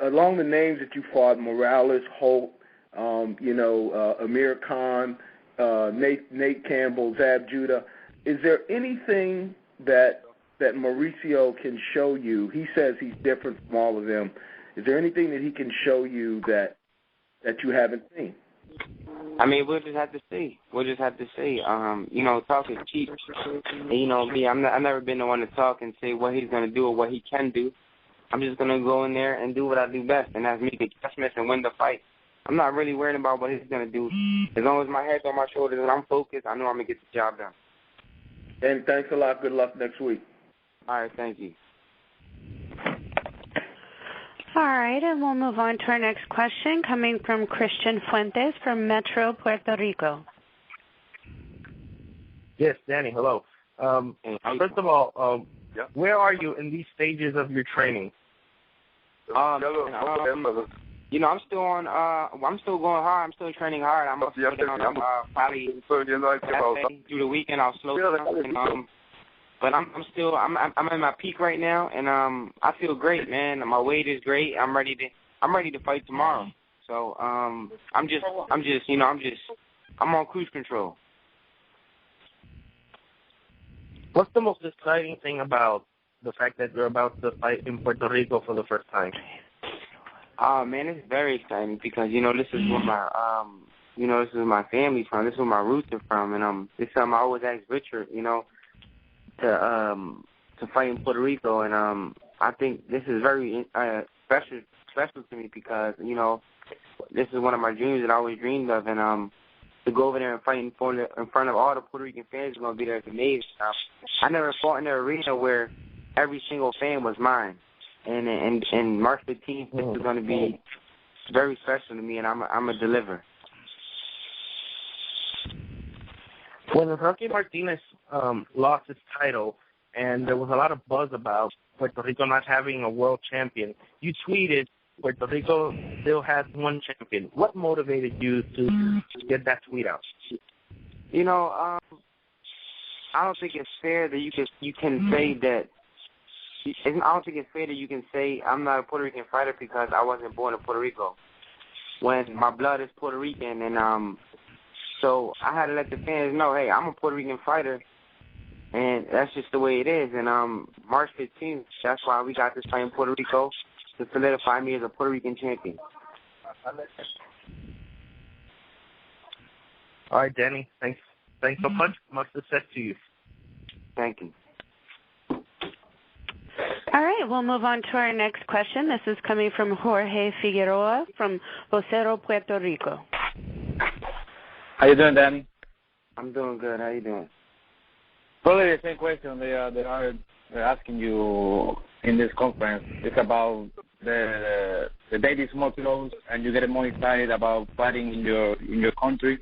along the names that you fought, Morales, Holt, Amir Khan, Nate Campbell, Zab Judah, is there anything that Mauricio can show you? He says he's different from all of them. Is there anything that he can show you that you haven't seen? I mean, we'll just have to see. Talk is cheap. And, me, I've never been the one to talk and say what he's going to do or what he can do. I'm just going to go in there and do what I do best, and that's make adjustments and win the fight. I'm not really worried about what he's going to do. As long as my head's on my shoulders and I'm focused, I know I'm going to get the job done. And thanks a lot. Good luck next week. All right, thank you. All right, and we'll move on to our next question coming from Christian Fuentes from Metro, Puerto Rico. Yes, Danny, hello. First of all, where are you in these stages of your training? I'm still on. I'm still going hard. I'm still training hard. I'm probably through the weekend. I'll slow down. But I'm in my peak right now, and I feel great, man. My weight is great. I'm ready to fight tomorrow. So I'm on cruise control. What's the most exciting thing about the fact that you're about to fight in Puerto Rico for the first time? Man, it's very exciting because this is where my this is my family from. This is where my roots are from, and this is something I always ask Richard, to fight in Puerto Rico, and I think this is very special special to me because, you know, this is one of my dreams that I always dreamed of. And to go over there and fight in front of all the Puerto Rican fans is going to be there. It's amazing. I never fought in an arena where every single fan was mine. And March 15th, this is going to be very special to me, and I'm a deliver. When Rocky Martinez lost his title, and there was a lot of buzz about Puerto Rico not having a world champion, you tweeted, Puerto Rico still has one champion. What motivated you to get that tweet out? You know, I don't think it's fair that you can say that. I don't think it's fair that you can say I'm not a Puerto Rican fighter because I wasn't born in Puerto Rico. When my blood is Puerto Rican, and so I had to let the fans know, hey, I'm a Puerto Rican fighter, and that's just the way it is. And March 15th, that's why we got this fight in Puerto Rico, to solidify me as a Puerto Rican champion. All right, Danny. Thanks so much. Much success to you. Thank you. All right, we'll move on to our next question. This is coming from Jorge Figueroa from Vocero, Puerto Rico. How you doing, Danny? I'm doing good. How you doing? Probably the same question they are asking you in this conference. It's about the baby small clothes, and you get more excited about fighting in your country.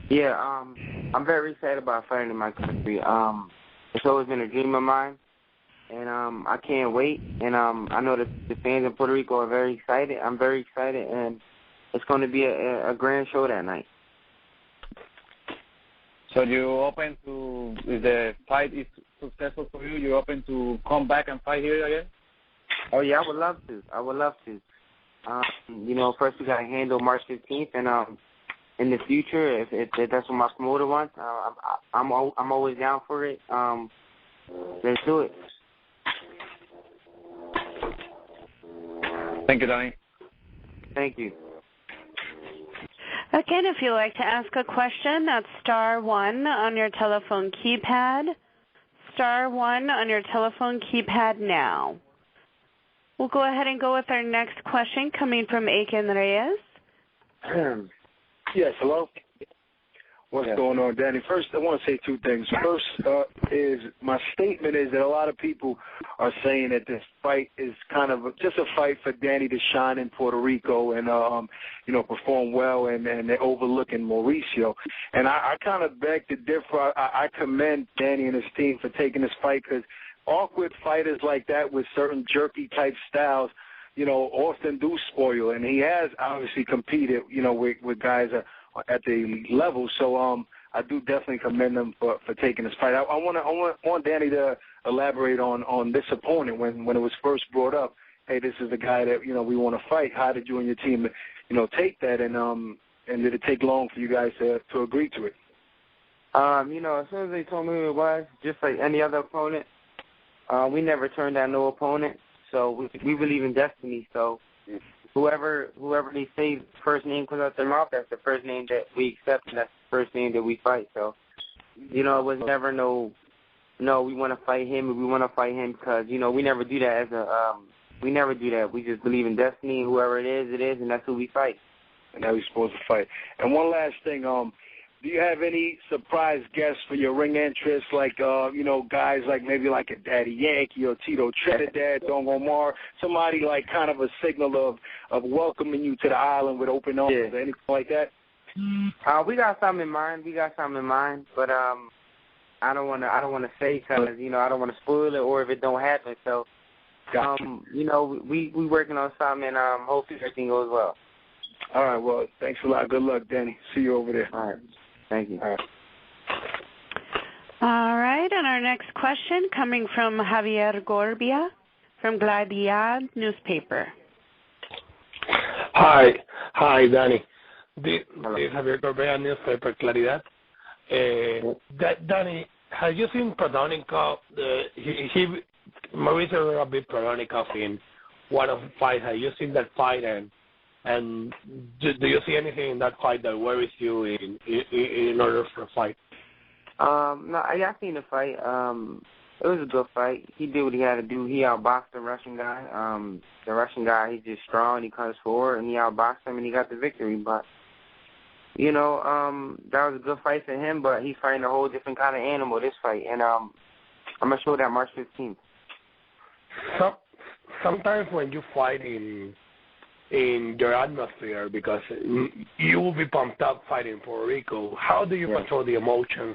Yeah, I'm very excited about fighting in my country. It's always been a dream of mine, and I can't wait. And I know that the fans in Puerto Rico are very excited. I'm very excited, and it's going to be a grand show that night. So you open to, if the fight is successful for you, you're open to come back and fight here again? Oh yeah, I would love to. You know, first we got to handle March 15th, and in the future, if that's what my promoter wants, I'm always down for it. Let's do it. Thank you, Danny. Thank you. Again, if you'd like to ask a question, that's *1 on your telephone keypad. *1 on your telephone keypad now. We'll go ahead and go with our next question coming from Aiken Reyes. Yes, hello? What's going on, Danny? First, I want to say two things. First is my statement is that a lot of people are saying that this fight is kind of just a fight for Danny to shine in Puerto Rico and, perform well, and they're overlooking Mauricio. And I kind of beg to differ. I commend Danny and his team for taking this fight because awkward fighters like that with certain jerky-type styles, often do spoil. And he has obviously competed, with guys at the elite level. So I do definitely commend them for taking this fight. I want Danny to elaborate on this opponent when it was first brought up. Hey, this is the guy that we want to fight. How did you and your team take that, and did it take long for you guys to agree to it? As soon as they told me who it was, just like any other opponent, we never turned down no opponent. So we believe in destiny. So whoever they say first name comes out their mouth, that's the first name that we accept, and that's the first name that we fight. So, it was never no, we want to fight him, and we want to fight him because, we never do that we never do that. We just believe in destiny, and whoever it is, and that's who we fight. And now we're supposed to fight. And one last thing, do you have any surprise guests for your ring entrance, like, guys like maybe like a Daddy Yankee or Tito Trinidad, Don Omar, somebody like kind of a signal of welcoming you to the island with open arms, or anything like that? We got something in mind. But I don't want to say because I don't want to spoil it or if it don't happen. So, we working on something, and hopefully everything goes well. All right. Well, thanks a lot. Good luck, Danny. See you over there. All right. Thank you. All right, and our next question coming from Javier Gorbia from Gladiad newspaper. Hi, Danny. This is Javier Gorbea, newspaper Claridad. Danny, have you seen Prodonikov? Mauricio Herrera beat Prodonikov in one of the fights. Have you seen that fight? And do you see anything in that fight that worries you in order for a fight? No, I seen the fight. It was a good fight. He did what he had to do. He outboxed the Russian guy. The Russian guy, he's just strong. He comes forward, and he outboxed him, and he got the victory. But, that was a good fight for him, but he's fighting a whole different kind of animal this fight. And I'm going to show that March 15th. Sometimes when you fight in your atmosphere, because you will be pumped up fighting in Puerto Rico, how do you control the emotions?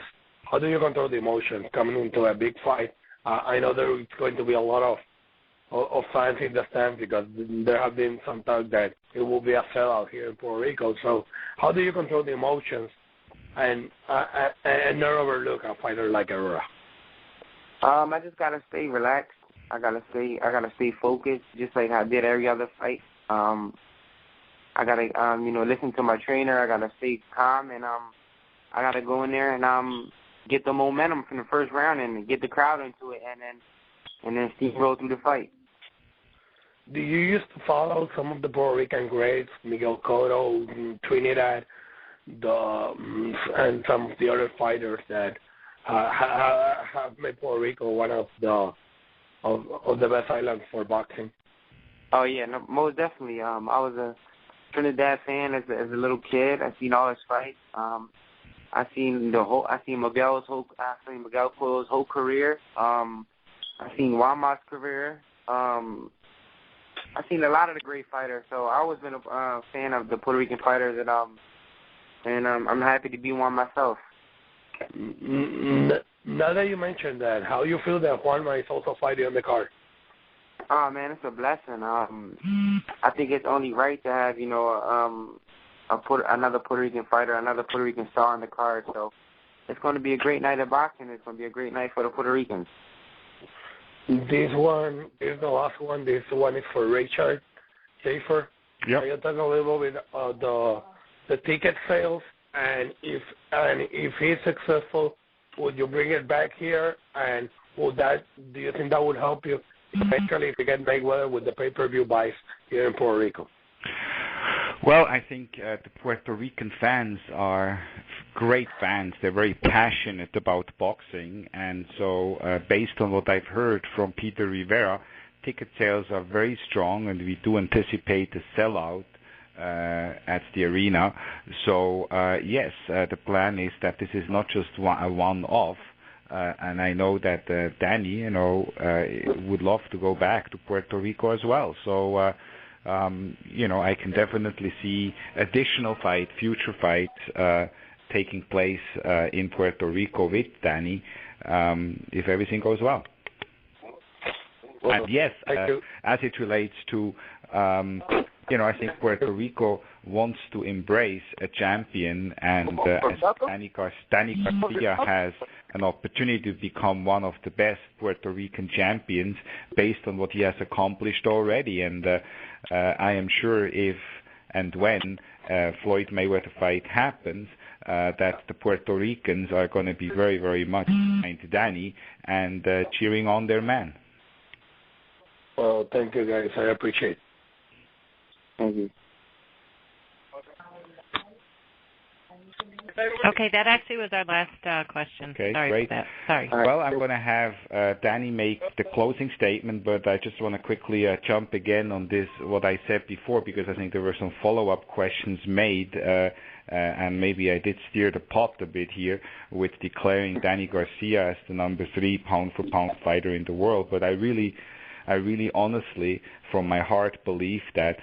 How do you control the emotions coming into a big fight? I know there is going to be a lot of fans in the stands because there have been some talk that it will be a sellout here in Puerto Rico. So how do you control the emotions and not overlook a fighter like Herrera? I just gotta stay relaxed. I gotta stay focused, just like I did every other fight. I gotta listen to my trainer. I gotta stay calm, and I gotta go in there and get the momentum from the first round and get the crowd into it, and then steamroll through the fight. Do you used to follow some of the Puerto Rican greats, Miguel Cotto, Trinidad, and some of the other fighters that have made Puerto Rico one of the best islands for boxing? Oh yeah, no, most definitely. I was a Trinidad fan as a little kid. I seen all his fights. I seen Miguel Cotto's whole career. I seen Wama's career. I seen a lot of the great fighters. So I always been a fan of the Puerto Rican fighters, and I'm happy to be one myself. Now that you mentioned that, how you feel that Juanma is also fighting on the card? Oh man, it's a blessing. I think it's only right to have another Puerto Rican fighter, another Puerto Rican star on the card. So it's going to be a great night of boxing. It's going to be a great night for the Puerto Ricans. This one is the last one. This one is for Richard Schaefer. Yep. Can you talk a little bit about the ticket sales, and if he's successful, would you bring it back here? And do you think that would help you eventually if you get Mayweather with the pay-per-view buys here in Puerto Rico? Well, I think the Puerto Rican fans are great fans. They're very passionate about boxing, and so based on what I've heard from Peter Rivera, ticket sales are very strong, and we do anticipate a sellout at the arena. So yes, the plan is that this is not just a one-off, and I know that Danny, would love to go back to Puerto Rico as well. So I can definitely see additional future fights taking place in Puerto Rico with Danny if everything goes well. And yes, as it relates to, I think Puerto Rico wants to embrace a champion, and Danny Garcia has an opportunity to become one of the best Puerto Rican champions based on what he has accomplished already. And I am sure if and when Floyd Mayweather fight happens, that the Puerto Ricans are going to be very, very much behind Danny and cheering on their man. Well, thank you, guys. I appreciate it. Thank you. Okay, that actually was our last question. Okay, sorry great. for that. Sorry. Well, I'm going to have Danny make the closing statement, but I just want to quickly jump again on this, what I said before, because I think there were some follow-up questions made, and maybe I did steer the pot a bit here with declaring Danny Garcia as the number 3 pound-for-pound fighter in the world. But I really honestly, from my heart, believe that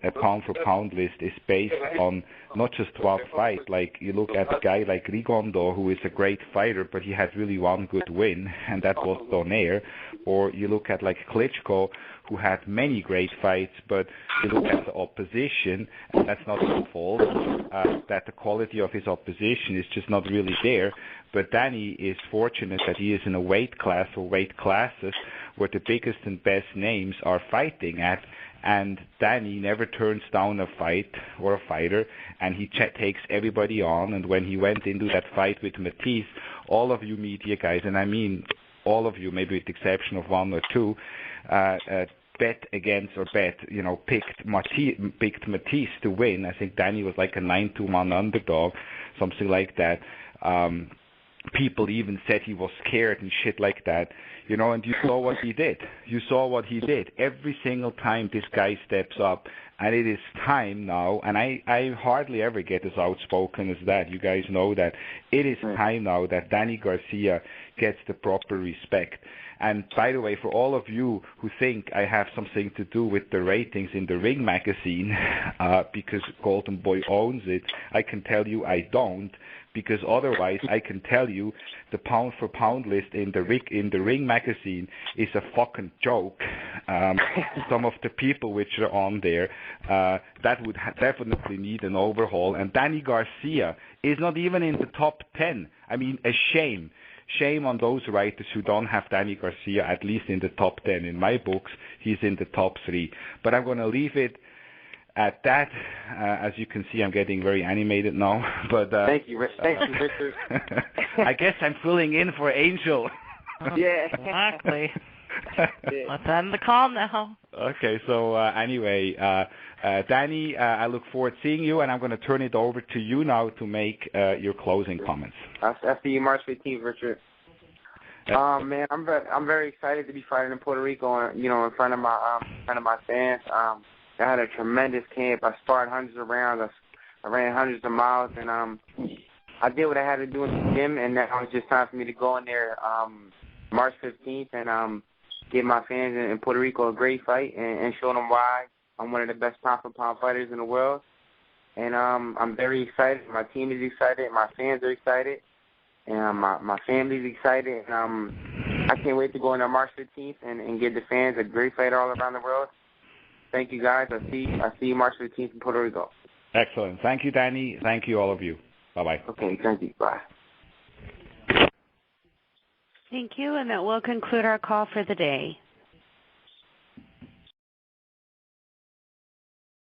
a pound-for-pound list is based on not just one fight. Like, you look at a guy like Rigondo, who is a great fighter, but he had really one good win, and that was Donaire. Or you look at like Klitschko, who had many great fights, but you look at the opposition, and that's not his fault, that the quality of his opposition is just not really there. But Danny is fortunate that he is in a weight class or weight classes where the biggest and best names are fighting at, and Danny never turns down a fight or a fighter, and he takes everybody on. And when he went into that fight with Matisse, all of you media guys, and I mean all of you, maybe with the exception of one or two, picked Matisse to win. I think Danny was like a 9-1 underdog, something like that. People even said he was scared and shit like that, you know, and you saw what he did. You saw what he did. Every single time this guy steps up, and it is time now, and I hardly ever get as outspoken as that. You guys know that. It is time now that Danny Garcia gets the proper respect. And by the way, for all of you who think I have something to do with the ratings in the Ring magazine, because Golden Boy owns it, I can tell you I don't. Because otherwise, I can tell you, the pound-for-pound list in the Ring magazine is a fucking joke. Some of the people which are on there, that would definitely need an overhaul. And Danny Garcia is not even in the top 10. I mean, a shame. Shame on those writers who don't have Danny Garcia at least in the top 10. In my books, he's in the top 3. But I'm going to leave it at that. As you can see, I'm getting very animated now. But thank you, Richard. I guess I'm filling in for Angel. Yeah, exactly. Let's end the call now. Okay, so anyway, Danny, I look forward to seeing you, and I'm going to turn it over to you now to make your closing comments. I'll see you March 15th, Richard. Man, I'm very excited to be fighting in Puerto Rico, you know, in front of my fans. I had a tremendous camp. I sparred hundreds of rounds. I ran hundreds of miles, and I did what I had to do in the gym, and now it's just time for me to go in there March 15th and give my fans in Puerto Rico a great fight and show them why I'm one of the best pound-for-pound fighters in the world. And I'm very excited. My team is excited. My fans are excited. And my family's excited. And I can't wait to go in there March 15th and give the fans a great fight all around the world. Thank you, guys. I'll see you March 15th in Puerto Rico. Excellent. Thank you, Danny. Thank you, all of you. Bye-bye. Okay, thank you. Bye. Thank you, and that will conclude our call for the day.